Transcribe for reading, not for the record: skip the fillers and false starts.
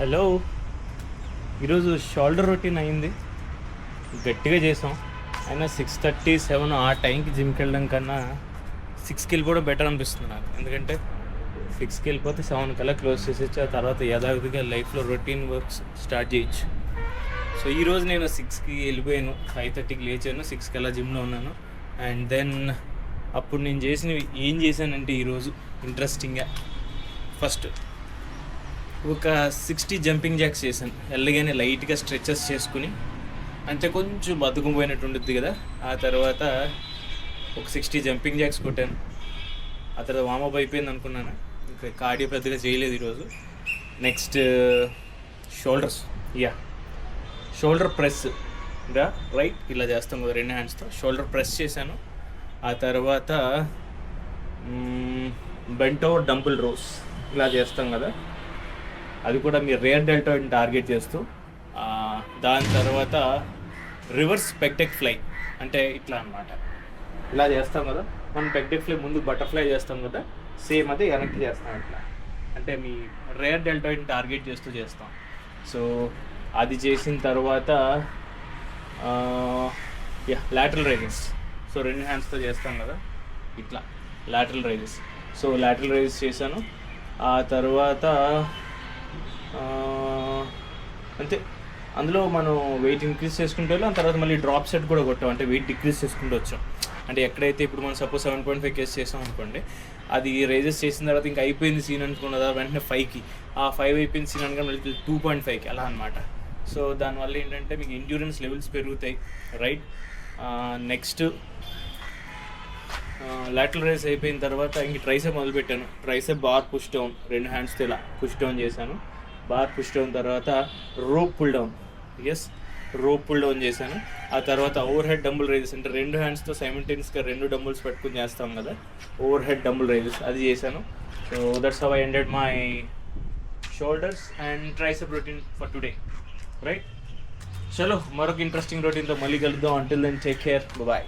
Hello. ఈరోజు shoulder routine అయింది, గట్టిగా చేసాం. అయినా 6:30-7 ఆ టైంకి జిమ్కి వెళ్ళడం కన్నా 6కి వెళ్ళిపోవడం బెటర్ అనిపిస్తుంది నాకు. ఎందుకంటే 6కి వెళ్ళిపోతే 7 కల్లా క్లోజ్ చేసేసి ఆ తర్వాత యథావిధిగా లైఫ్లో రొటీన్ వర్క్స్ స్టార్ట్ చేయొచ్చు. సో ఈరోజు నేను 6కి వెళ్ళిపోయాను, 5:30కి లేచాను, 6 కల్లా జిమ్లో ఉన్నాను. అండ్ దెన్ అప్పుడు నేను చేసినవి ఏం చేశానంటే ఈరోజు ఇంట్రెస్టింగ్గా ఫస్ట్ ఒక 60 జంపింగ్ జాక్స్ చేశాను. ఎల్లగానే లైట్గా స్ట్రెచెస్ చేసుకుని, అంటే కొంచెం బతుకుపోయినట్టు ఉంటుంది కదా. ఆ తర్వాత ఒక 60 జంపింగ్ జాక్స్ కొట్టాను. ఆ తర్వాత వామప్ అయిపోయింది అనుకున్నాను. ఇంకా కార్డియో పెద్దగా చేయలేదు ఈరోజు. Next shoulders, shoulder press right ఇలా చేస్తాం కదా 2 హ్యాండ్స్తో. షోల్డర్ ప్రెస్ చేశాను. ఆ తర్వాత బెంట్ ఓవర్ డంబుల్ రోస్ ఇలా చేస్తాం కదా, అది కూడా మీ రేర్ డెల్టాయిడ్ని టార్గెట్ చేస్తూ. దాని తర్వాత రివర్స్ పెక్టెక్ ఫ్లై, అంటే ఇట్లా అనమాట. ఇలా చేస్తాం కదా మనం. పెక్టెక్ ఫ్లై ముందు బటర్ఫ్లై చేస్తాం కదా, సేమ్ అదే వెనక్కి చేస్తాం ఇట్లా. అంటే మీ రేర్ డెల్టాయిడ్ని టార్గెట్ చేస్తూ చేస్తాం. సో అది చేసిన తర్వాత లాటరల్ రైజెస్. సో 2 హ్యాండ్స్తో చేస్తాం కదా ఇట్లా lateral raises. So lateral raises చేశాను. ఆ తర్వాత అంతే. అందులో మనం వెయిట్ ఇంక్రీజ్ చేసుకుంటే ఆ తర్వాత మళ్ళీ డ్రాప్ సెట్ కూడా కొట్టాం, అంటే వెయిట్ డిక్రీజ్ చేసుకుంటూ వచ్చాం. అంటే ఎక్కడైతే ఇప్పుడు మనం సపోజ్ 7.5 కేస్ చేసాం అనుకోండి, అది రైజెస్ చేసిన తర్వాత ఇంకా అయిపోయింది సీన్ అనుకున్నదా వెంటనే 5కి, ఆ 5 అయిపోయింది సీన్ అనుకుని మళ్ళీ 2.5కి అలా అనమాట. సో దానివల్ల ఏంటంటే మీకు ఎండ్యూరెన్స్ లెవెల్స్ పెరుగుతాయి, రైట్. నెక్స్ట్ లాటరల్ రైజ్ అయిపోయిన తర్వాత ఇంక ట్రైసెప్ మొదలుపెట్టాను. ట్రైసెప్ బార్ పుష్ డౌన్, 2 హ్యాండ్స్తో ఇలా పుష్ డౌన్ చేశాను. బార్ పుష్ డౌన్ తర్వాత rope pull down, rope pull down చేశాను. ఆ తర్వాత ఓవర్ హెడ్ డంబుల్ రైజెస్, అంటే 2 హ్యాండ్స్తో సైమల్టేనియస్గా 2 డంబుల్స్ పెట్టుకుని చేస్తాం కదా, ఓవర్ హెడ్ డంబుల్ రైజెస్, అది చేశాను. So that's how I ended my shoulders and tricep routine for today, right. చలో, మరొక ఇంట్రెస్టింగ్ రొటీన్తో మళ్ళీ కలుద్దాం. Until then take care, bye.